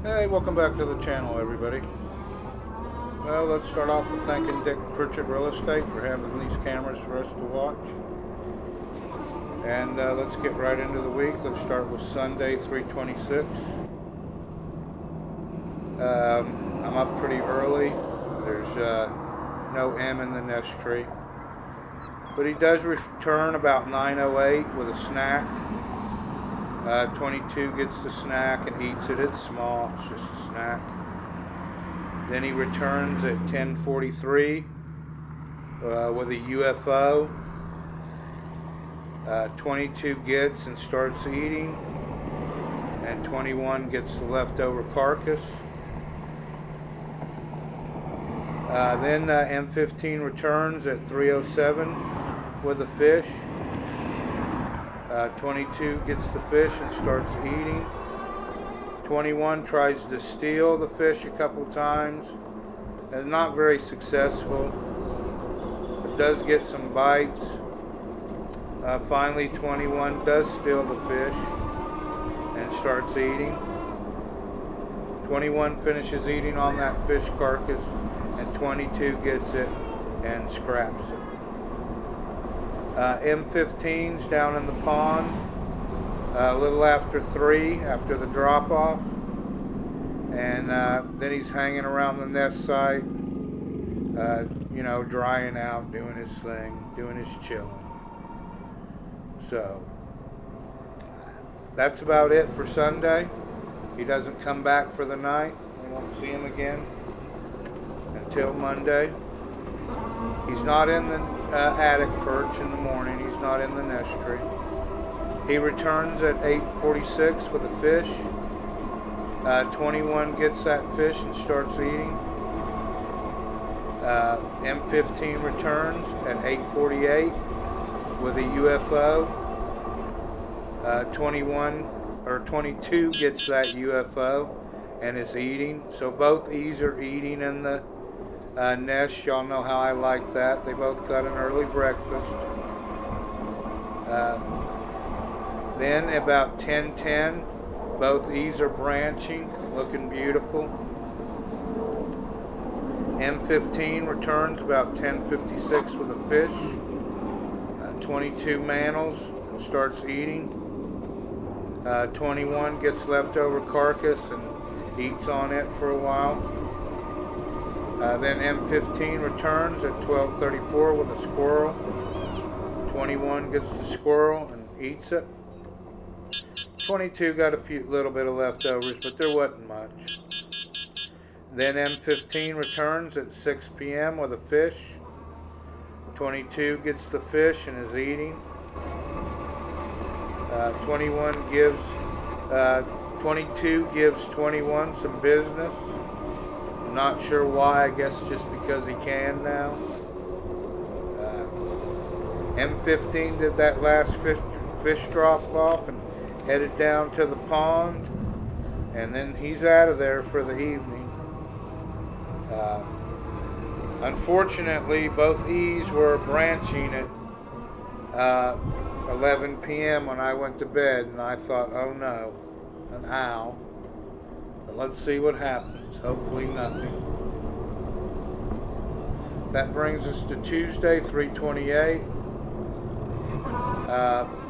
Hey, welcome back to the channel, everybody. Well, let's start off with thanking Dick Pritchett Real Estate for having these cameras for us to watch. And let's get right into the week. Let's start with Sunday, 3/26. I'm up pretty early. There's no M in the nest tree. But he does return about 9:08 with a snack. 22 gets the snack and eats it. It's small, it's just a snack. Then he returns at 10:43 with a UFO. 22 gets and starts eating, and 21 gets the leftover carcass. Then M15 returns at 3:07 with a fish. 22 gets the fish and starts eating. 21 tries to steal the fish a couple times and not very successful, but does get some bites. Finally 21 does steal the fish and starts eating. 21 finishes eating on that fish carcass, and 22 gets it and scraps it. M15's down in the pond a little after 3, after the drop-off, and then he's hanging around the nest site, drying out, doing his thing, doing his chilling. So that's about it for Sunday. He doesn't come back for the night. We won't see him again until Monday. He's not in the attic perch in the morning. He's not in the nest tree. He returns at 8:46 with a fish. 21 gets that fish and starts eating. M15 returns at 8:48 with a UFO. 22 gets that UFO and is eating. So both E's are eating in the nest. Y'all know how I like that. They both got an early breakfast. Then about 10:10, both E's are branching, looking beautiful. M15 returns about 10:56 with a fish. 22 mantles and starts eating. 21 gets leftover carcass and eats on it for a while. Then M15 returns at 12:34 with a squirrel. 21 gets the squirrel and eats it. 22 got a little bit of leftovers, but there wasn't much. Then M15 returns at 6 p.m. with a fish. 22 gets the fish and is eating. 22 gives 21 some business. I'm not sure why. I guess just because he can now. M15 did that last fish drop off and headed down to the pond, and then he's out of there for the evening. Unfortunately, both E's were branching at 11 p.m. when I went to bed, and I thought, oh no, an owl. But let's see what happens. Hopefully nothing. That brings us to Tuesday, 3/28.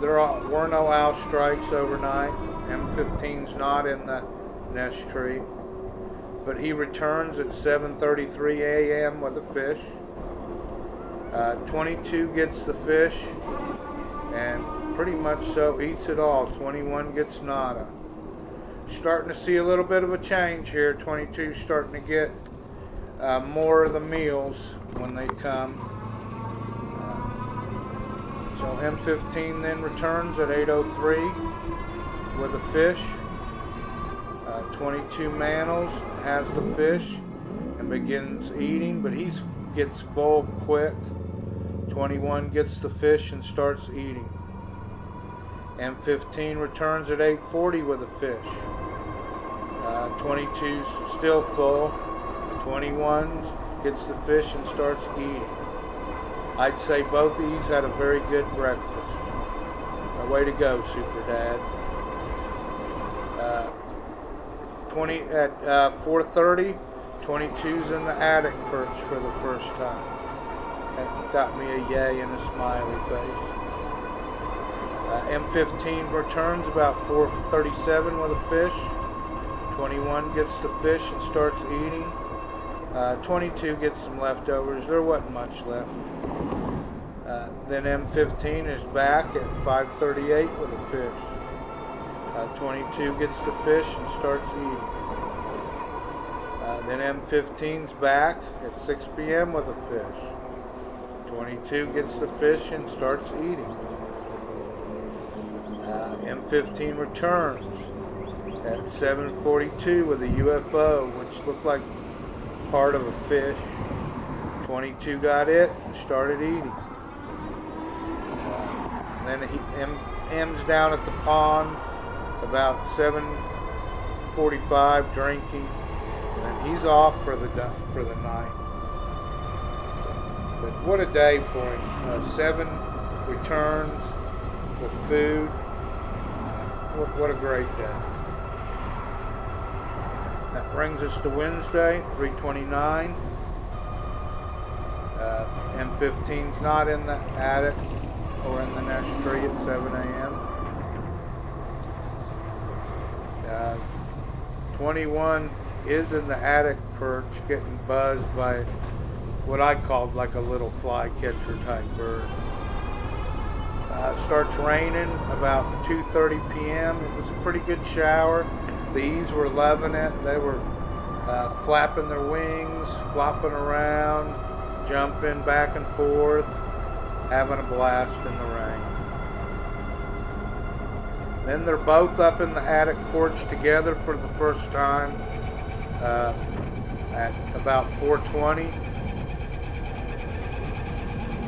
There were no owl strikes overnight. M15's not in the nest tree, but he returns at 7:33 a.m. with a fish. 22 gets the fish and pretty much so eats it all. 21 gets nada. Starting to see a little bit of a change here. 22's starting to get more of the meals when they come. So M15 then returns at 8:03 with a fish. 22 mantles, has the fish and begins eating, but he gets full quick. 21 gets the fish and starts eating. M15 returns at 8:40 with a fish. 22's still full. 21 gets the fish and starts eating. I'd say both of these had a very good breakfast. Way to go, Super Dad. 4:30, 22's in the attic perch for the first time. That got me a yay and a smiley face. M15 returns about 4:37 with a fish. 21 gets the fish and starts eating. 22 gets some leftovers. There wasn't much left. Then M15 is back at 5:38 with a fish. 22 gets the fish and starts eating. Then M15's back at 6 p.m. with a fish. 22 gets the fish and starts eating. M15 returns at 7:42 with a UFO, which looked like part of a fish. 22 got it and started eating. Then M's down at the pond about 7:45 drinking, and he's off for the night. But what a day for him! 7 returns with food. What a great day! That brings us to Wednesday, 3:29. M15's not in the attic or in the nest tree at 7 a.m. 21 is in the attic perch getting buzzed by what I called like a little flycatcher type bird. Starts raining about 2:30 p.m. It was a pretty good shower. The E's were loving it. They were flapping their wings, flopping around, jumping back and forth, having a blast in the rain. Then they're both up in the attic porch together for the first time at about 4:20.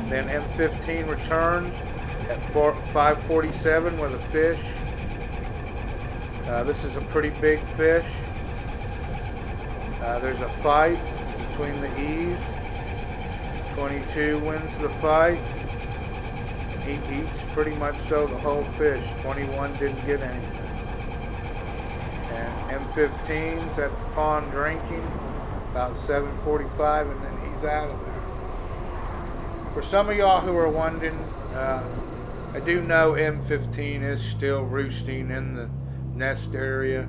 Then M15 returns at 5:47 with a fish. This is a pretty big fish. There's a fight between the E's. 22 wins the fight. He eats pretty much so the whole fish. 21 didn't get anything. And M15's at the pond drinking about 7:45, and then he's out of there. For some of y'all who are wondering, I do know M15 is still roosting in the nest area.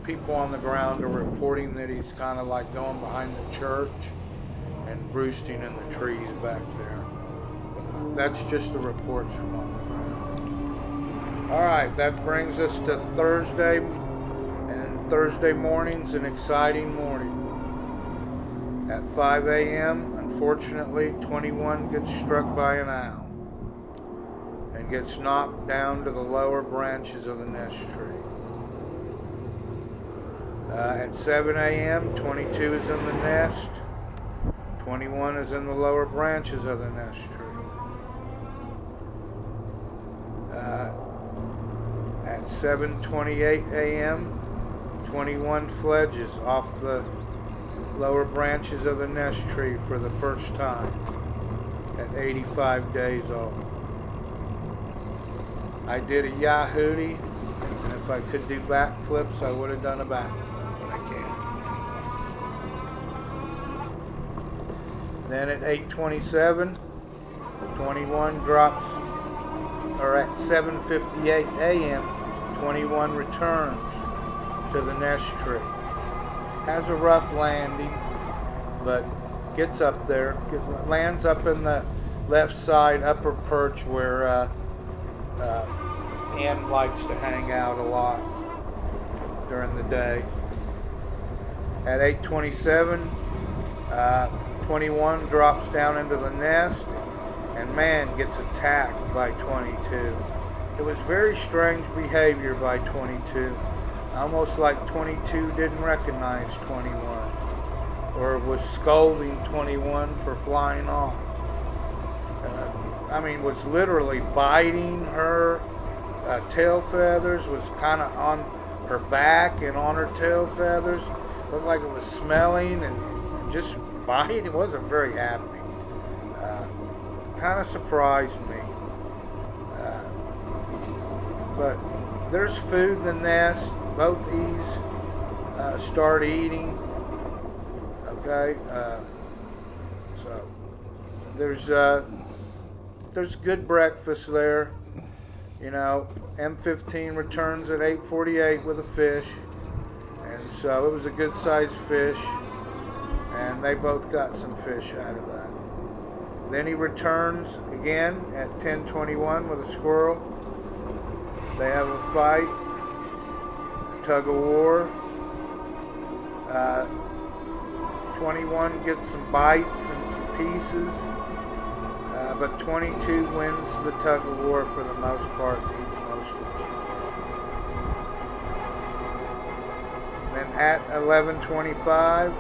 People on the ground are reporting that he's kind of like going behind the church and roosting in the trees back there. But that's just the reports from on the ground. Alright, that brings us to Thursday. And Thursday morning's an exciting morning. At 5 a.m., unfortunately, 21 gets struck by an owl and gets knocked down to the lower branches of the nest tree. At 7 a.m., 22 is in the nest. 21 is in the lower branches of the nest tree. At 7:28 a.m., 21 fledges off the lower branches of the nest tree for the first time at 85 days old. I did a Yahooty, and if I could do backflips, I would have done a backflip, but I can't. Then at 8:27, 21 drops, or at 7:58 a.m., 21 returns to the nest tree. Has a rough landing, but gets up there, lands up in the left side upper perch where Ann likes to hang out a lot during the day. At 8:27, 21 drops down into the nest, and man gets attacked by 22. It was very strange behavior by 22. Almost like 22 didn't recognize 21, or was scolding 21 for flying off. Was literally biting her tail feathers, was kind of on her back and on her tail feathers. Looked like it was smelling and just biting. It wasn't very happy. Kind of surprised me. But there's food in the nest. both E's start eating. Okay, so there's good breakfast there. You know, M15 returns at 8:48 with a fish, and so it was a good sized fish, and they both got some fish out of that. Then he returns again at 10:21 with a squirrel. They have a fight, a tug of war. 21 gets some bites and some pieces, but 22 wins the tug of war for the most part, eats most of the squirrel. Then at 11:25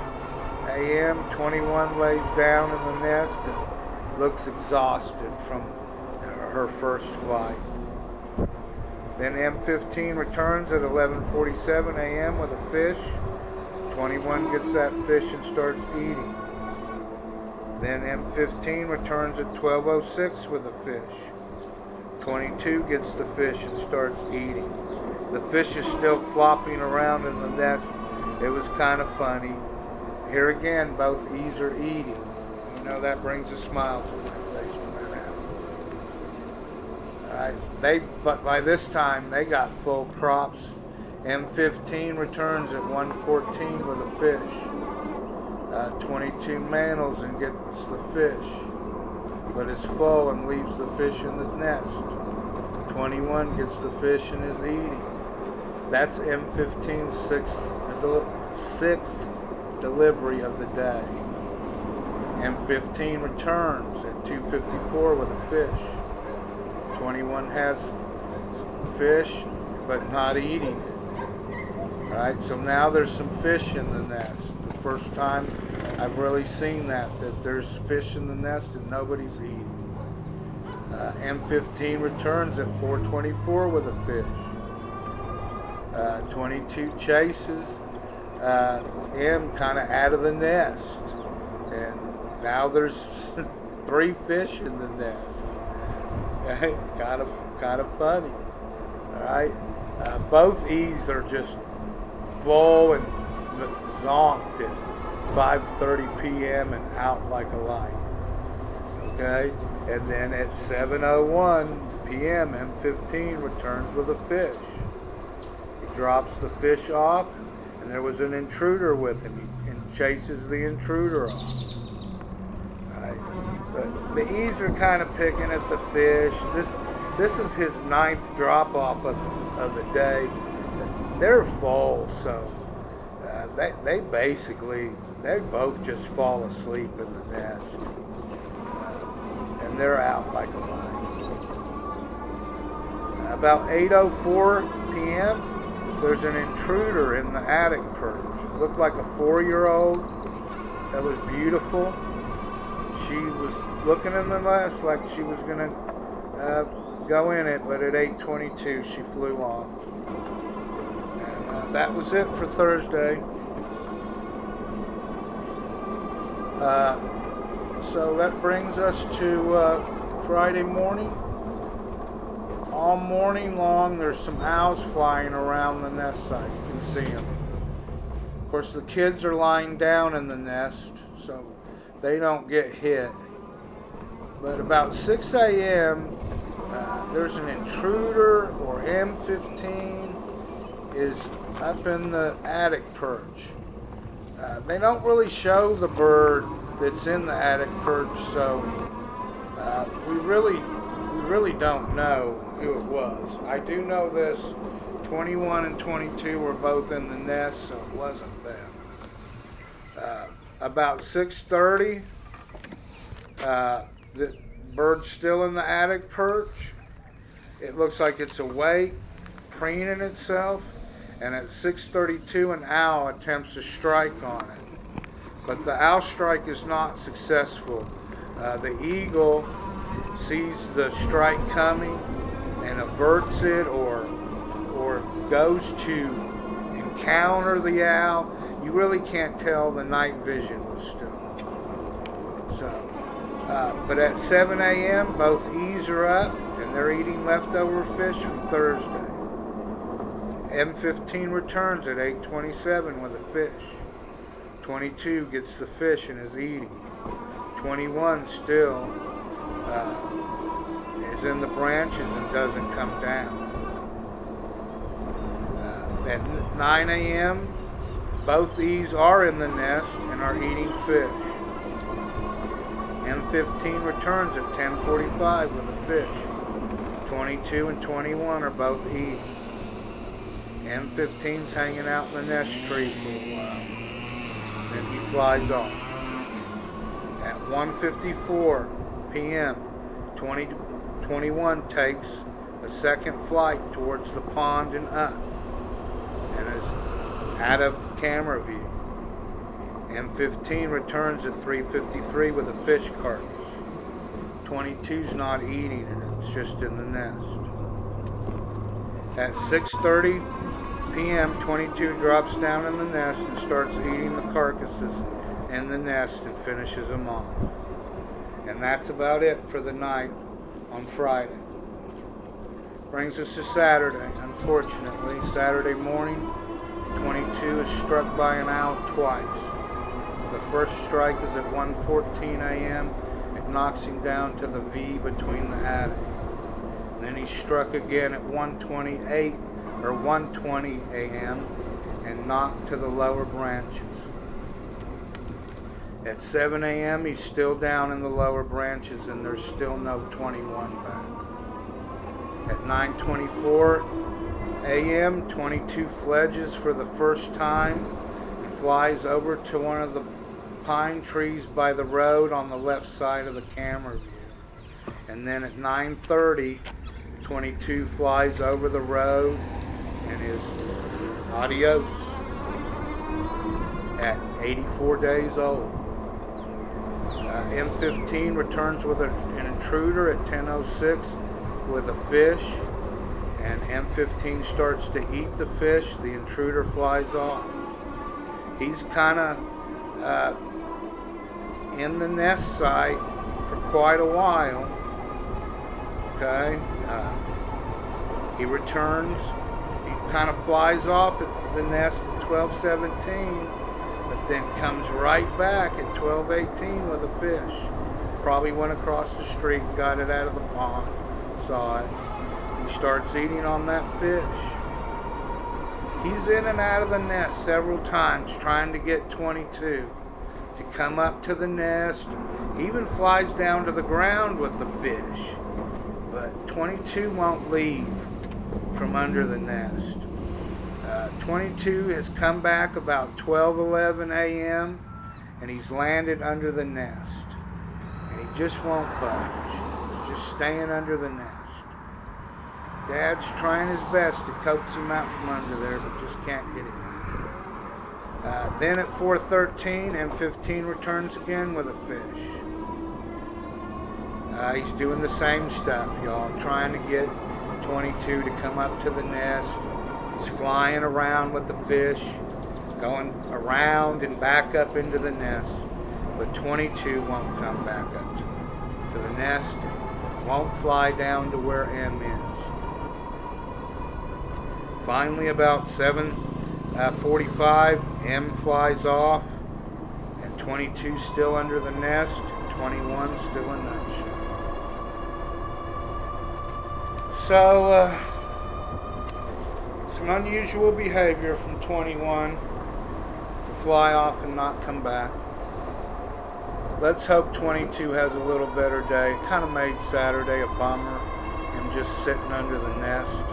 a.m., 21 lays down in the nest and looks exhausted from her first flight. Then M15 returns at 11:47 a.m. with a fish. 21 gets that fish and starts eating. Then M15 returns at 12:06 with a fish. 22 gets the fish and starts eating. The fish is still flopping around in the nest. It was kind of funny. Here again, both E's are eating. You know, that brings a smile to my face when that happens. But by this time, they got full crops. M15 returns at 1:14 with a fish. 22 mantles and gets the fish, but is full and leaves the fish in the nest. 21 gets the fish and is eating. That's M15's sixth delivery of the day. M15 returns at 2:54 with a fish. 21 has fish, but not eating it. Alright, so now there's some fish in the nest. The first time I've really seen that there's fish in the nest and nobody's eating. M15 returns at 4:24 with a fish. 22 chases M kind of out of the nest, and now there's 3 fish in the nest. It's kind of funny. All right, both E's are just full and zonked at 5:30 p.m. and out like a light. Okay, and then at 7:01 p.m. M15 returns with a fish. He drops the fish off, and there was an intruder with him, and chases the intruder off. Right. But the E's are kind of picking at the fish. This is his 9th drop off of the day. They're full, so they both just fall asleep in the nest, and they're out like a light. About 8:04 p.m. there's an intruder in the attic perch. It looked like a 4-year-old that was beautiful. She was looking in the nest like she was going to go in it, but at 8:22 she flew off. And that was it for Thursday. So that brings us to Friday morning. All morning long there's some owls flying around the nest site. You can see them. Of course, the kids are lying down in the nest, so they don't get hit. But about 6 a.m., there's an intruder, or M15, is up in the attic perch. They don't really show the bird that's in the attic perch, so we really don't know who it was. I do know this: 21 and 22 were both in the nest, so it wasn't them. About 6:30, the bird's still in the attic perch. It looks like it's awake, preening itself, and at 6:32 an owl attempts to strike on it. But the owl strike is not successful. The eagle sees the strike coming and averts it, or goes to encounter the owl. You really can't tell. The night vision was still. So, but at 7 a.m. both E's are up and they're eating leftover fish from Thursday. M15 returns at 8:27 with a fish. 22 gets the fish and is eating. 21 still is in the branches and doesn't come down. At 9 a.m., both these are in the nest and are eating fish. M15 returns at 10:45 with a fish. 22 and 21 are both eating. M15's hanging out in the nest tree for a while. Then he flies off. At 1:54 p.m., 21 takes a second flight towards the pond and up, and is out of camera view. M15 returns at 3:53 with a fish carcass. 22's not eating and it's just in the nest. At 6:30 p.m., 22 drops down in the nest and starts eating the carcasses in the nest and finishes them off. And that's about it for the night on Friday. Brings us to Saturday. Unfortunately, Saturday morning, 22 is struck by an owl twice. The first strike is at 1:14 a.m. It knocks him down to the V between the attic. And then he's struck again at 1:28 or 1:20 a.m. and knocked to the lower branches. At 7 a.m. he's still down in the lower branches and there's still no 21 back. At 9:24 a.m., 22 fledges for the first time and flies over to one of the pine trees by the road on the left side of the camera view. And then at 9:30, 22 flies over the road and is adios at 84 days old. M15 returns with an intruder at 10:06 with a fish, and M15 starts to eat the fish. The intruder flies off. He's kind of in the nest site for quite a while. Okay, he returns. He kind of flies off at the nest at 12:17, but then comes right back at 12:18 with a fish. Probably went across the street and got it out of the pond. Saw it. He starts eating on that fish. He's in and out of the nest several times trying to get 22 to come up to the nest. He even flies down to the ground with the fish, but 22 won't leave from under the nest. 22 has come back about 12:11 a.m. and he's landed under the nest, and he just won't budge. He's just staying under the nest. Dad's trying his best to coax him out from under there, but just can't get him out. Then at 4:13, M15 returns again with a fish. He's doing the same stuff, y'all, trying to get 22 to come up to the nest. He's flying around with the fish, going around and back up into the nest, but 22 won't come back up to the nest, and won't fly down to where M is. Finally, about 7:45, M flies off, and 22 still under the nest, and 21 still in that shot. So, some unusual behavior from 21 to fly off and not come back. Let's hope 22 has a little better day. It kind of made Saturday a bummer, him just sitting under the nest.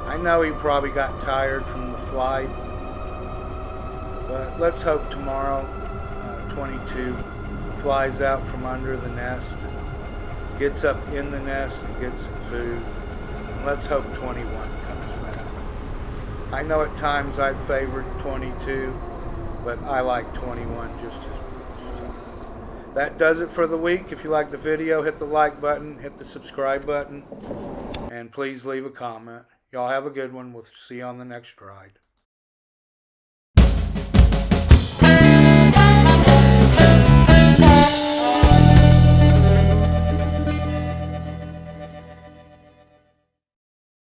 I know he probably got tired from the flight, but let's hope tomorrow 22 flies out from under the nest and gets up in the nest and gets some food. And let's hope 21 comes back. I know at times I've favored 22, but I like 21 just as much. So that does it for the week. If you like the video, hit the like button, hit the subscribe button, and please leave a comment. Y'all have a good one. We'll see you on the next ride.